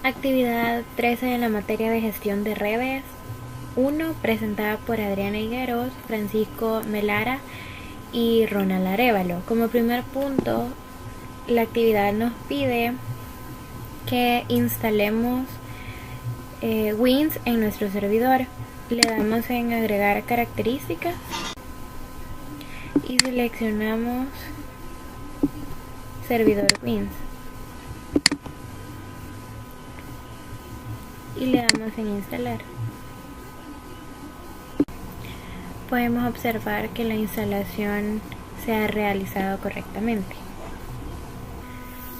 Actividad 13 de la materia de gestión de redes 1, presentada por Adriana Higueros, Francisco Melara y Ronald Arévalo. Como primer punto, la actividad nos pide que instalemos Wins en nuestro servidor. Le damos en agregar características y seleccionamos servidor Wins y le damos en instalar. Podemos observar que la instalación se ha realizado correctamente.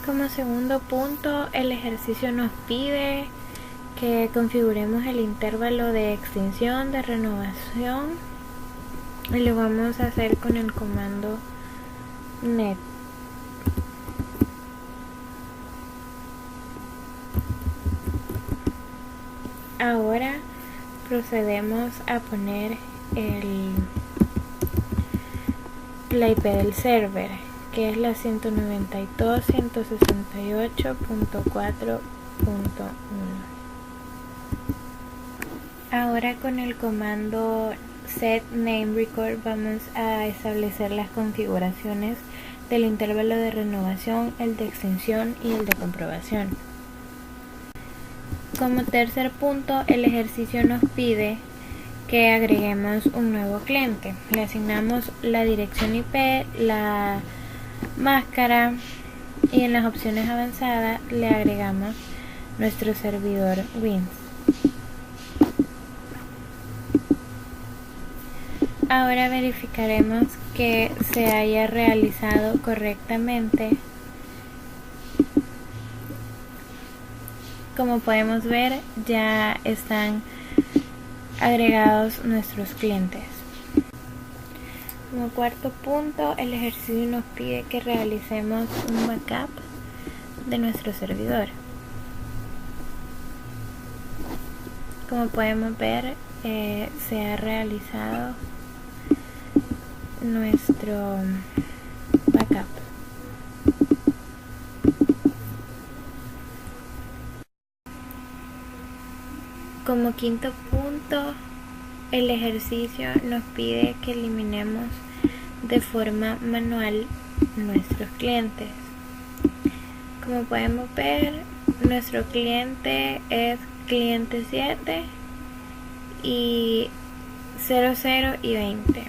Como segundo punto, el ejercicio nos pide que configuremos el intervalo de extinción de renovación y lo vamos a hacer con el comando net. Ahora procedemos a poner la IP del server, que es la 192.168.4.1. Ahora con el comando set name record vamos a establecer las configuraciones del intervalo de renovación, el de extensión y el de comprobación. Como tercer punto, el ejercicio nos pide que agreguemos un nuevo cliente. Le asignamos la dirección IP, la máscara y en las opciones avanzadas le agregamos nuestro servidor Wins. Ahora verificaremos que se haya realizado correctamente. Como podemos ver, ya están agregados nuestros clientes. Como cuarto punto, el ejercicio nos pide que realicemos un backup de nuestro servidor. Como podemos ver, se ha realizado nuestro backup. Como quinto punto, el ejercicio nos pide que eliminemos de forma manual nuestros clientes. Como podemos ver, nuestro cliente es cliente 7 y 00 y 20.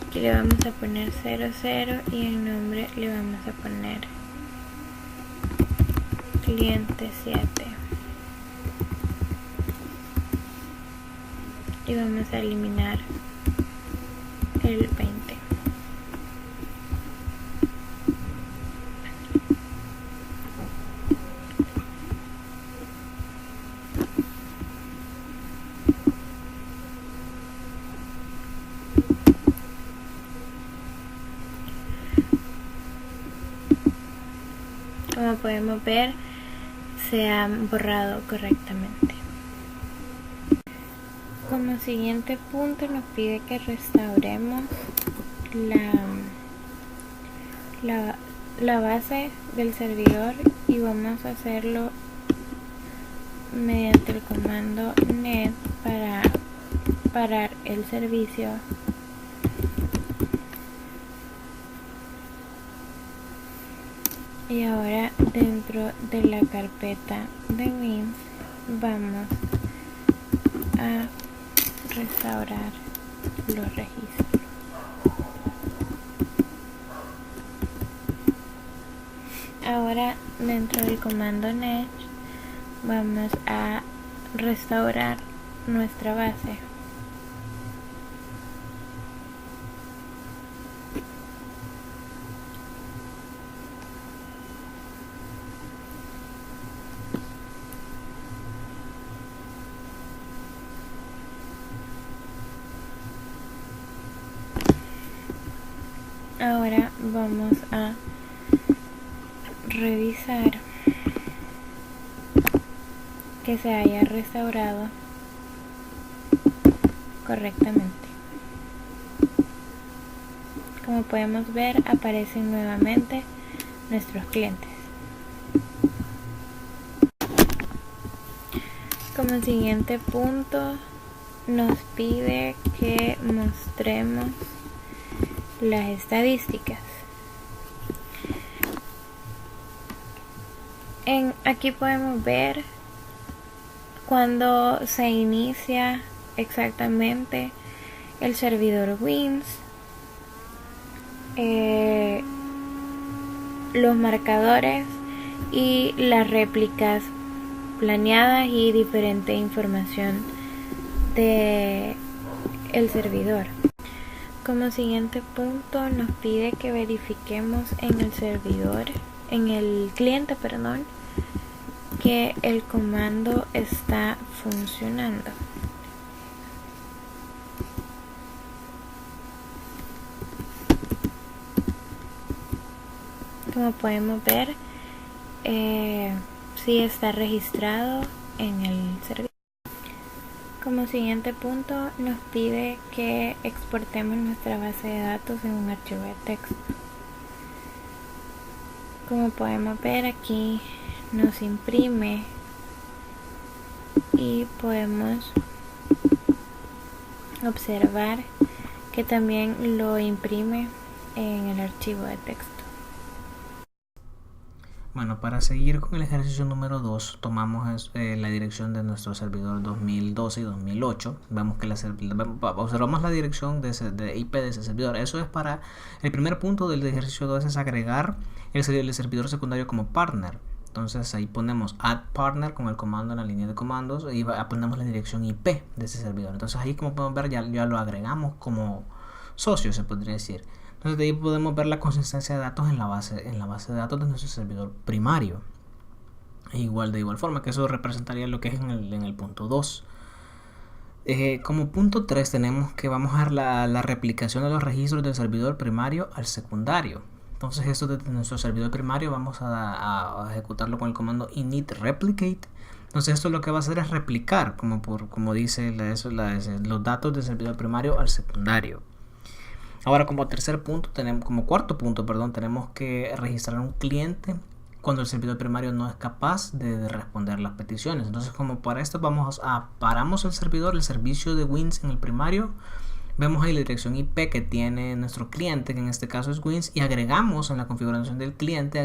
Aquí le vamos a poner 00 y el nombre le vamos a poner cliente 7 y vamos a eliminar el 20. Como podemos ver, se han borrado correctamente. Como siguiente punto nos pide que restauremos la base del servidor y vamos a hacerlo mediante el comando net para parar el servicio. Y ahora dentro de la carpeta de Wins vamos a restaurar los registros. Ahora dentro del comando net vamos a restaurar nuestra base. Ahora vamos a revisar que se haya restaurado correctamente. Como podemos ver, aparecen nuevamente nuestros clientes. Como siguiente punto nos pide que mostremos las estadísticas. Aquí podemos ver cuando se inicia exactamente el servidor Wins, los marcadores y las réplicas planeadas y diferente información de el servidor. Como siguiente punto nos pide que verifiquemos en el servidor, en el cliente, que el comando está funcionando. Como podemos ver, sí está registrado en el servidor. Como siguiente punto nos pide que exportemos nuestra base de datos en un archivo de texto. Como podemos ver, aquí nos imprime y podemos observar que también lo imprime en el archivo de texto. Bueno, para seguir con el ejercicio número 2, tomamos la dirección de nuestro servidor 2012 y 2008. Vemos que observamos la dirección de IP de ese servidor. Eso es para el primer punto del ejercicio 2, es agregar el servidor secundario como partner. Entonces ahí ponemos add partner con el comando en la línea de comandos y ponemos la dirección IP de ese servidor. Entonces ahí, como podemos ver, ya lo agregamos como socio, se podría decir. Entonces de ahí podemos ver la consistencia de datos en la base de datos de nuestro servidor primario. De igual forma que eso representaría lo que es en el punto 2. Como punto 3 tenemos que vamos a dar la replicación de los registros del servidor primario al secundario. Entonces esto de nuestro servidor primario vamos a ejecutarlo con el comando init replicate. Entonces esto lo que va a hacer es replicar, como dice los datos del servidor primario al secundario. Ahora, como cuarto punto, tenemos que registrar un cliente cuando el servidor primario no es capaz de responder las peticiones. Entonces, como para esto paramos el servicio de Wins en el primario, vemos ahí la dirección IP que tiene nuestro cliente, que en este caso es Wins, y agregamos en la configuración del cliente,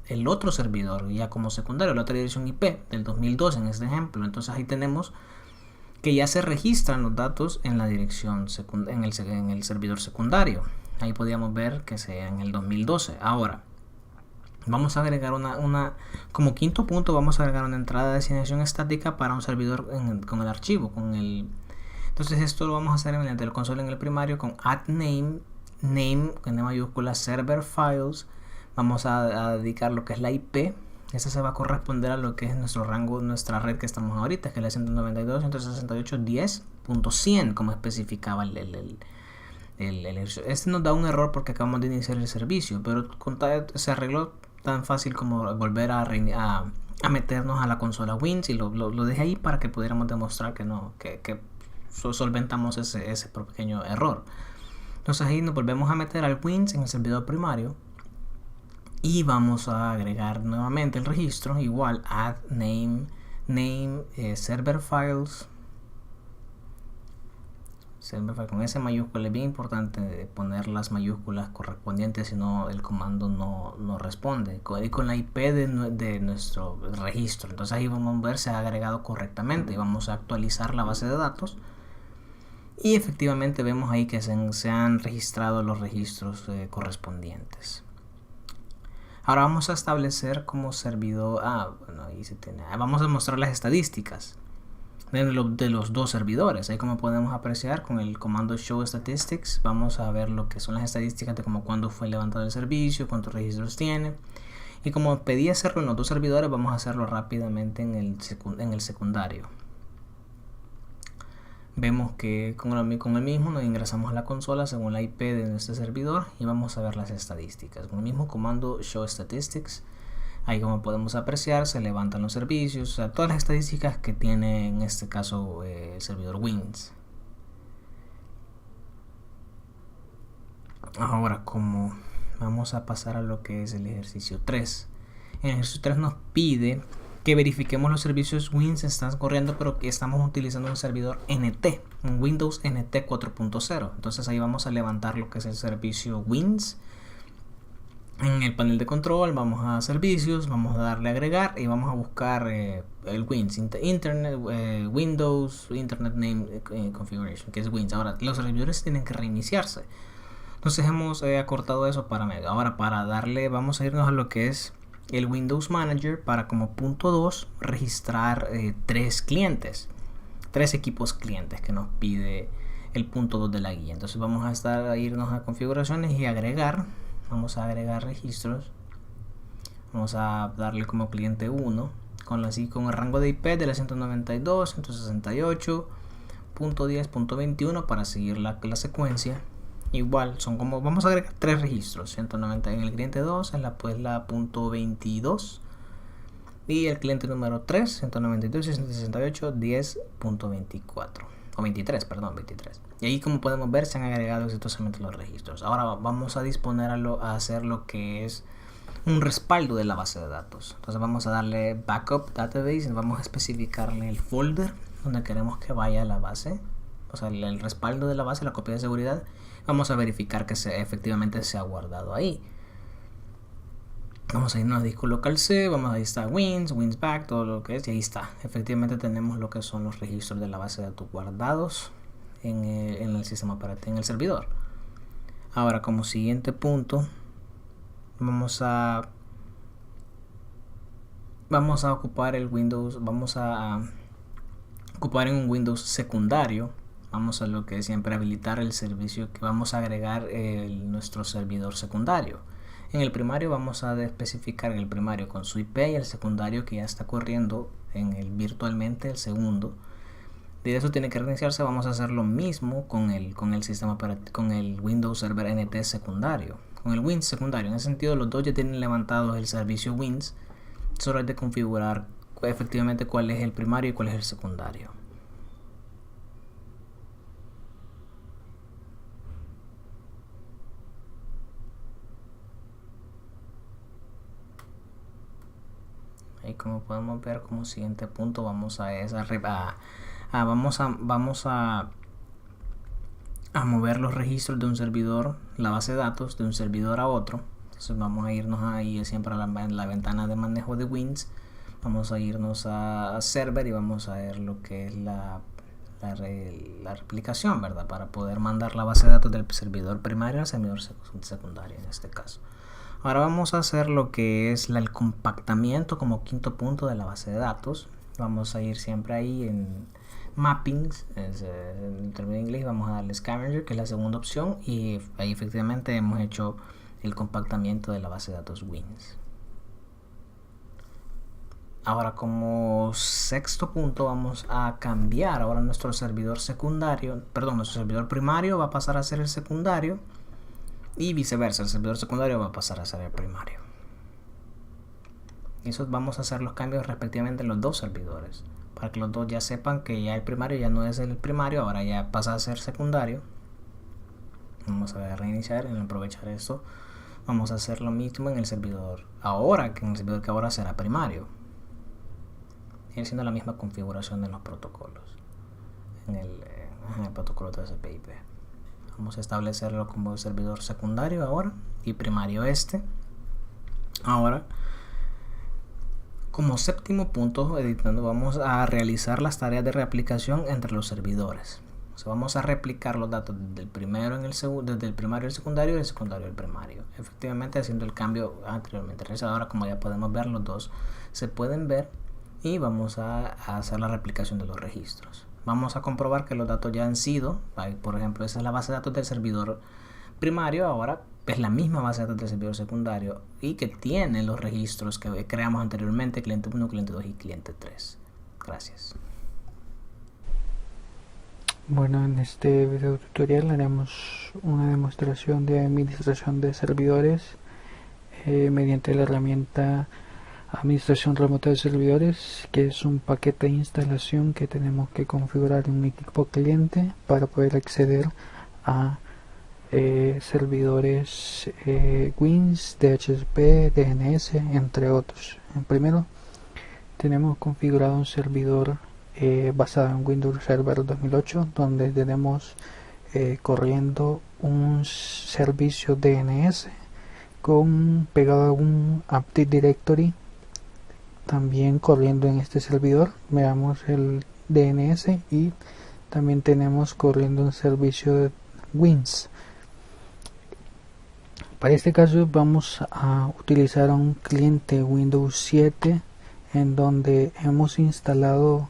el otro servidor ya como secundario, la otra dirección IP del 2002 en este ejemplo. Entonces ahí tenemos que ya se registran los datos en la dirección en el servidor secundario. Ahí podíamos ver que sea en el 2012. Ahora vamos a agregar como quinto punto, vamos a agregar una entrada de asignación estática para un servidor con el archivo. Entonces esto lo vamos a hacer mediante el console en el primario con add name con mayúscula server files. Vamos a dedicar lo que es la IP. Esta se va a corresponder a lo que es nuestro rango, nuestra red que estamos ahorita, que es la 192.168.10.100, como especificaba este nos da un error porque acabamos de iniciar el servicio, pero se arregló tan fácil como volver a meternos a la consola Wins, y lo dejé ahí para que pudiéramos demostrar que solventamos ese pequeño error. Entonces ahí nos volvemos a meter al Wins en el servidor primario. Y vamos a agregar nuevamente el registro, igual add name server files. Con ese mayúscula es bien importante poner las mayúsculas correspondientes, si no el comando no responde. Y con la IP de nuestro registro. Entonces ahí vamos a ver si ha agregado correctamente y vamos a actualizar la base de datos. Y efectivamente vemos ahí que se han registrado los registros correspondientes. Ahora vamos a establecer como servidor. Ahí se tiene. Vamos a mostrar las estadísticas de los dos servidores. Ahí, como podemos apreciar, con el comando show statistics vamos a ver lo que son las estadísticas de como cuándo fue levantado el servicio, cuántos registros tiene. Y como pedí hacerlo en los dos servidores, vamos a hacerlo rápidamente en el secundario. Vemos que con el mismo nos ingresamos a la consola según la IP de nuestro servidor y vamos a ver las estadísticas. Con el mismo comando show statistics, ahí, como podemos apreciar, se levantan los servicios, o sea, todas las estadísticas que tiene en este caso el servidor Wins. Ahora, como vamos a pasar a lo que es el ejercicio 3. En el ejercicio 3 nos pide que verifiquemos los servicios WINS están corriendo, pero que estamos utilizando un servidor NT, un Windows NT 4.0. Entonces ahí vamos a levantar lo que es el servicio WINS. En el panel de control vamos a servicios, vamos a darle a agregar y vamos a buscar el WINS, Internet, Windows, Internet Name Configuration, que es WINS. Ahora los servidores tienen que reiniciarse. Entonces hemos acortado eso para medio. Ahora para darle, vamos a irnos a lo que es el Windows Manager para como punto 2 registrar 3 equipos clientes que nos pide el punto 2 de la guía. Entonces vamos a irnos a configuraciones y agregar. Vamos a agregar registros. Vamos a darle como cliente 1 con el rango de IP de la 192.168.10.21 para seguir la secuencia. Igual son como, vamos a agregar 3 registros, 190 en el cliente 2, en la punto 22 y el cliente número 3, 192.168.10.24 o 23, perdón, 23. Y ahí, como podemos ver, se han agregado exitosamente los registros. Ahora vamos a disponer a hacer lo que es un respaldo de la base de datos. Entonces vamos a darle Backup Database y vamos a especificarle el folder donde queremos que vaya la base, o sea, el respaldo de la base, la copia de seguridad. Vamos a verificar que efectivamente se ha guardado ahí. Vamos a irnos a disco local C, ahí está WINS back, todo lo que es, y ahí está. Efectivamente tenemos lo que son los registros de la base de datos guardados en el sistema operativo, en el servidor. Ahora, como siguiente punto, vamos a ocupar el Windows, vamos a ocupar en un Windows secundario. Vamos a lo que es siempre habilitar el servicio que vamos a agregar nuestro servidor secundario. En el primario vamos a especificar el primario con su IP y el secundario que ya está corriendo virtualmente el segundo. De eso tiene que reiniciarse. Vamos a hacer lo mismo con el sistema con el Windows Server NT secundario, con el WINS secundario. En ese sentido, los dos ya tienen levantado el servicio WINS. Solo hay de configurar efectivamente cuál es el primario y cuál es el secundario. Y como podemos ver, como siguiente punto vamos a mover los registros de un servidor, la base de datos de un servidor a otro. Entonces vamos a irnos ahí siempre a la ventana de manejo de WINS. Vamos a irnos a server y vamos a ver lo que es la replicación, ¿verdad? Para poder mandar la base de datos del servidor primario al servidor secundario en este caso. Ahora vamos a hacer lo que es el compactamiento como quinto punto de la base de datos. Vamos a ir siempre ahí en mappings, en término de inglés, vamos a darle scavenger, que es la segunda opción, y ahí efectivamente hemos hecho el compactamiento de la base de datos WINS. Ahora, como sexto punto, vamos a cambiar ahora nuestro servidor primario va a pasar a ser el secundario. Y viceversa, el servidor secundario va a pasar a ser el primario. Y eso vamos a hacer los cambios respectivamente en los dos servidores, para que los dos ya sepan que ya el primario ya no es el primario, ahora ya pasa a ser secundario. Vamos a reiniciar y aprovechar esto. Vamos a hacer lo mismo en el servidor ahora, que en el servidor que ahora será primario. Y siendo la misma configuración de los protocolos en el protocolo TCP/IP. Vamos a establecerlo como servidor secundario ahora y primario ahora. Como séptimo punto, editando, vamos a realizar las tareas de reaplicación entre los servidores. O sea, vamos a replicar los datos del primero en el segundo, desde el primario al secundario y del secundario al primario, efectivamente haciendo el cambio anteriormente realizado. Ahora, como ya podemos ver, los dos se pueden ver y vamos a hacer la replicación de los registros. Vamos a comprobar que los datos ya han sido, por ejemplo, esa es la base de datos del servidor primario, ahora es la misma base de datos del servidor secundario y que tiene los registros que creamos anteriormente, cliente 1, cliente 2 y cliente 3. Gracias. Bueno, en este video tutorial haremos una demostración de administración de servidores mediante la herramienta Administración remota de servidores, que es un paquete de instalación que tenemos que configurar en un equipo cliente para poder acceder a servidores WINS, DHCP, DNS, entre otros. Primero tenemos configurado un servidor basado en Windows Server 2008, donde tenemos corriendo un servicio DNS pegado a un Active Directory también corriendo en este servidor. Veamos el DNS y también tenemos corriendo un servicio de Wins. Para este caso vamos a utilizar un cliente Windows 7 en donde hemos instalado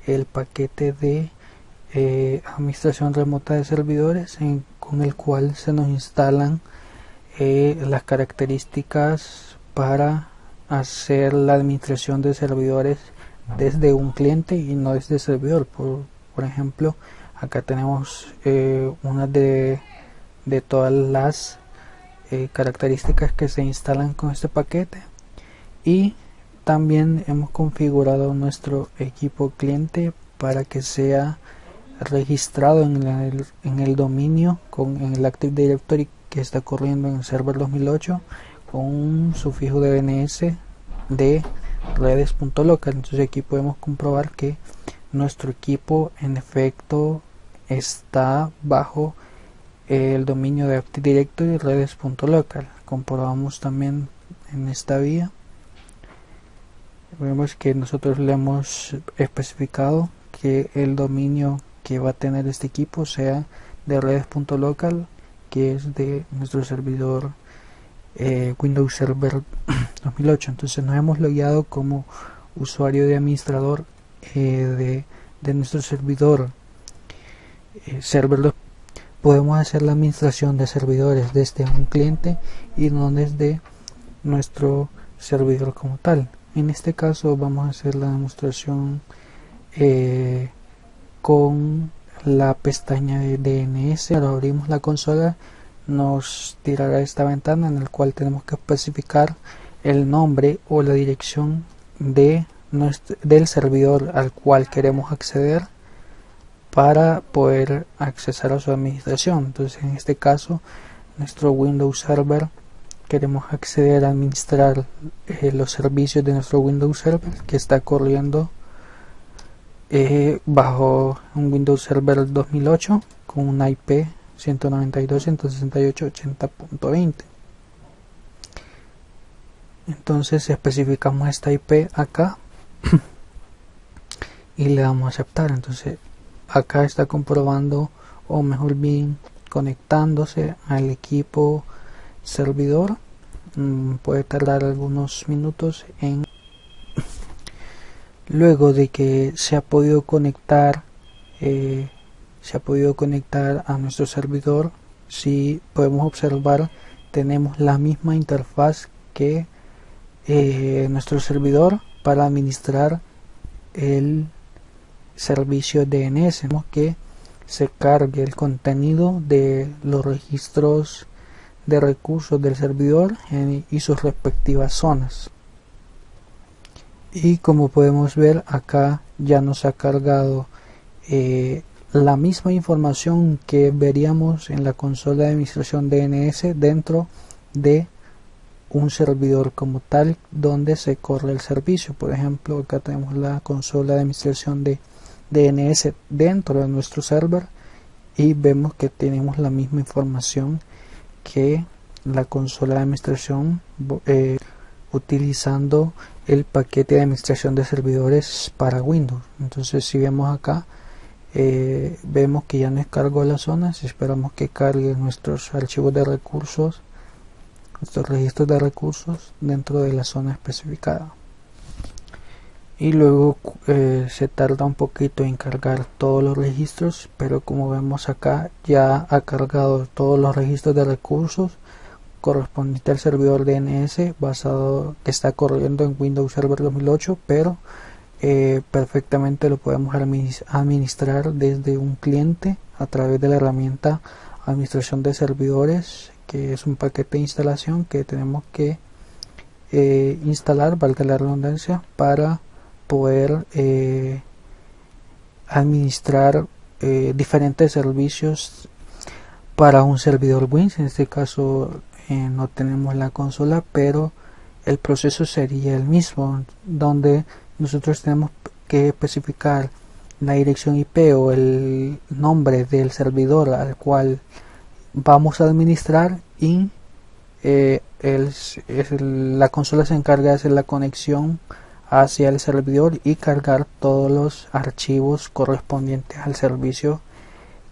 el paquete de administración remota de servidores con el cual se nos instalan las características para hacer la administración de servidores desde un cliente y no desde el servidor. Por ejemplo, acá tenemos una de todas las características que se instalan con este paquete, y también hemos configurado nuestro equipo cliente para que sea registrado en el dominio en el Active Directory que está corriendo en el server 2008 con un sufijo de DNS de redes.local. Entonces aquí podemos comprobar que nuestro equipo en efecto está bajo el dominio de Active Directory redes.local. Comprobamos también en esta vía, vemos que nosotros le hemos especificado que el dominio que va a tener este equipo sea de redes.local, que es de nuestro servidor Windows Server 2008. Entonces nos hemos logueado como usuario de administrador de nuestro servidor Server 2. Podemos hacer la administración de servidores desde un cliente y no desde nuestro servidor como tal. En este caso vamos a hacer la demostración con la pestaña de DNS. Ahora abrimos la consola, nos tirará esta ventana en la cual tenemos que especificar el nombre o la dirección del servidor al cual queremos acceder para poder accesar a su administración. Entonces en este caso nuestro Windows Server, queremos acceder a administrar los servicios de nuestro Windows Server que está corriendo bajo un Windows Server 2008 con una IP 192.168.80.20. entonces especificamos esta IP acá y le damos a aceptar. Entonces acá está comprobando, o mejor bien conectándose al equipo servidor. Puede tardar algunos minutos luego de que se ha podido conectar a nuestro servidor. Si podemos observar, tenemos la misma interfaz que nuestro servidor para administrar el servicio DNS. Tenemos que se cargue el contenido de los registros de recursos del servidor y sus respectivas zonas. Y como podemos ver, acá ya nos ha cargado la misma información que veríamos en la consola de administración DNS dentro de un servidor como tal donde se corre el servicio. Por ejemplo, acá tenemos la consola de administración de DNS dentro de nuestro server y vemos que tenemos la misma información que la consola de administración utilizando el paquete de administración de servidores para Windows. Entonces si vemos acá, vemos que ya nos cargó las zonas. Esperamos que cargue nuestros archivos de recursos, nuestros registros de recursos dentro de la zona especificada, y luego se tarda un poquito en cargar todos los registros, pero como vemos acá ya ha cargado todos los registros de recursos correspondiente al servidor DNS basado que está corriendo en Windows Server 2008, pero perfectamente lo podemos administrar desde un cliente a través de la herramienta administración de servidores, que es un paquete de instalación que tenemos que instalar, valga la redundancia, para poder administrar diferentes servicios para un servidor Windows. En este caso no tenemos la consola, pero el proceso sería el mismo, donde nosotros tenemos que especificar la dirección IP o el nombre del servidor al cual vamos a administrar, y la consola se encarga de hacer la conexión hacia el servidor y cargar todos los archivos correspondientes al servicio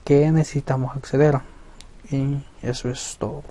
que necesitamos acceder. Y eso es todo.